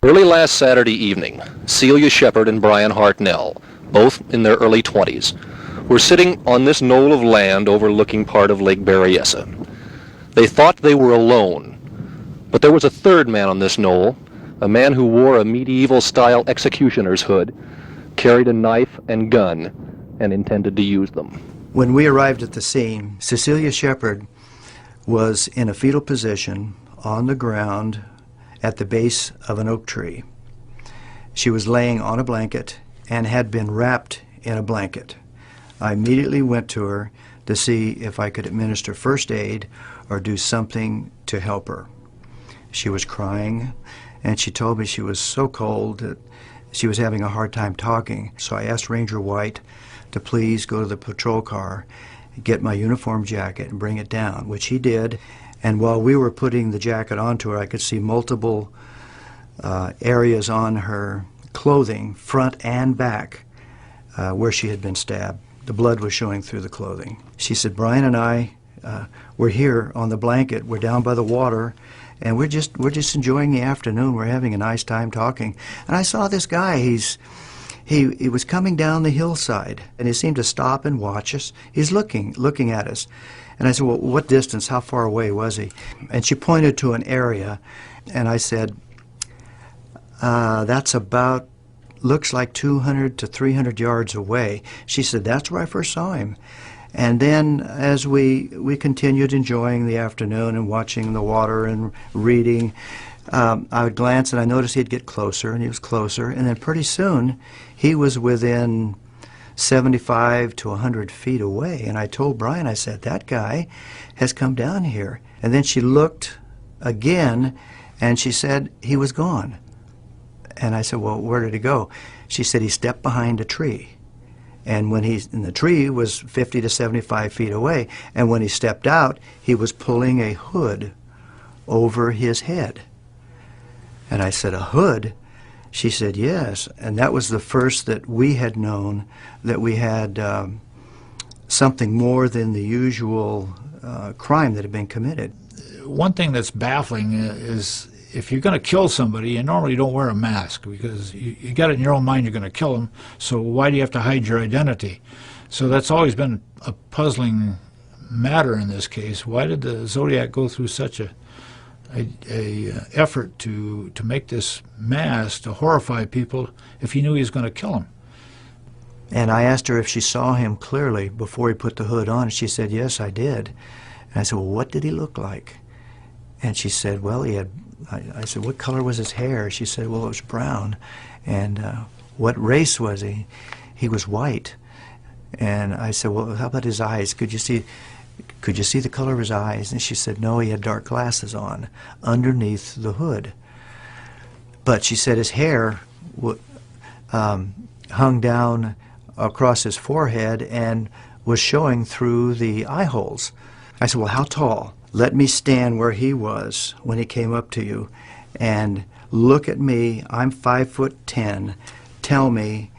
Early last Saturday evening, Celia Shepard and Brian Hartnell, both in their early 20s, were sitting on this knoll of land overlooking part of Lake Berryessa. They thought they were alone, but there was a third man on this knoll, a man who wore a medieval-style executioner's hood, carried a knife and gun, and intended to use them. When we arrived at the scene, Cecilia Shepard was in a fetal position on the ground at the base of an oak tree. She was laying on a blanket and had been wrapped in a blanket. I immediately went to her to see if I could administer first aid or do something to help her. She was crying, and she told me she was so cold that she was having a hard time talking. So I asked Ranger White to please go to the patrol car, get my uniform jacket and bring it down, which he did. And while we were putting the jacket onto her, I could see multiple areas on her clothing, front and back, where she had been stabbed. The blood was showing through the clothing. She said, Brian and I, we're here on the blanket. We're down by the water, and we're just enjoying the afternoon. We're having a nice time talking. And I saw this guy. He was coming down the hillside, and he seemed to stop and watch us. He's looking at us. And I said, well, what distance, how far away was he? And she pointed to an area, and I said, that's about, looks like 200 to 300 yards away. She said, that's where I first saw him. And then as we continued enjoying the afternoon and watching the water and reading, I would glance and I noticed he'd get closer, and he was closer, and then pretty soon he was within 75 to 100 feet away. And I told Brian, I said, that guy has come down here. And then she looked again, and she said he was gone. And I said, well, where did he go? She said he stepped behind a tree. And when the tree was 50 to 75 feet away, and when he stepped out, he was pulling a hood over his head. And I said, a hood? She said, yes. And that was the first that we had known that we had something more than the usual crime that had been committed. One thing that's baffling is if you're going to kill somebody, you normally don't wear a mask because you got it in your own mind you're going to kill them, so why do you have to hide your identity? So that's always been a puzzling matter in this case. Why did the Zodiac go through such a effort to make this mask to horrify people if he knew he was going to kill them? And I asked her if she saw him clearly before he put the hood on, and she said, yes, I did. And I said, well, what did he look like? And she said, well, he had, I said, what color was his hair? She said, well, it was brown. And what race was he? He was white. And I said, well, how about his eyes? Could you see the color of his eyes? And she said, no, he had dark glasses on underneath the hood. But she said his hair hung down across his forehead and was showing through the eye holes. I said, well, how tall? Let me stand where he was when he came up to you and look at me. I'm 5'10". Tell me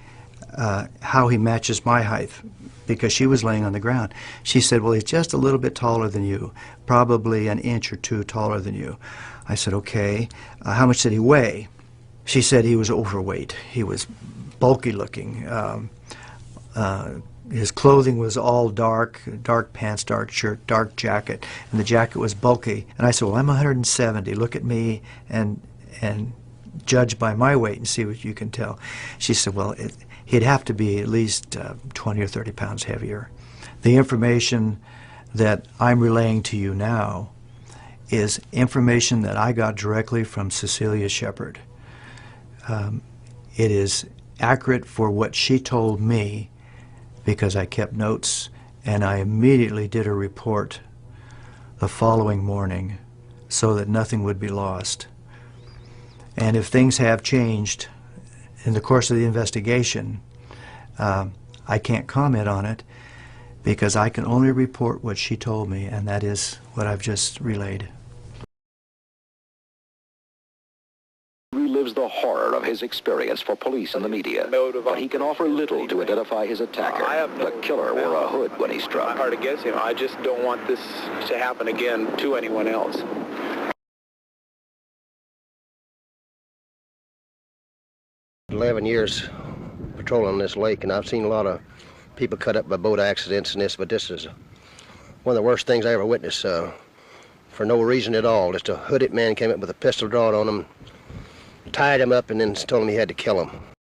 how he matches my height, because she was laying on the ground. She said, well, he's just a little bit taller than you, probably an inch or two taller than you. I said, okay. How much did he weigh? She said he was overweight. He was bulky looking. His clothing was all dark pants, dark shirt, dark jacket, and the jacket was bulky. And I said, well, I'm 170. Look at me and judge by my weight and see what you can tell. She said, well, he'd have to be at least 20 or 30 pounds heavier. The information that I'm relaying to you now is information that I got directly from Cecilia Shepard. It is accurate for what she told me because I kept notes, and I immediately did a report the following morning so that nothing would be lost. And if things have changed in the course of the investigation, I can't comment on it because I can only report what she told me, and that is what I've just relayed. Relives the horror of his experience for police and the media, but he can offer little to identify his attacker. The killer wore a hood when he struck. My heart against him. I just don't want this to happen again to anyone else. 11 years patrolling this lake, and I've seen a lot of people cut up by boat accidents and this, but this is one of the worst things I ever witnessed, for no reason at all. Just a hooded man came up with a pistol drawn on him, tied him up, and then told him he had to kill him.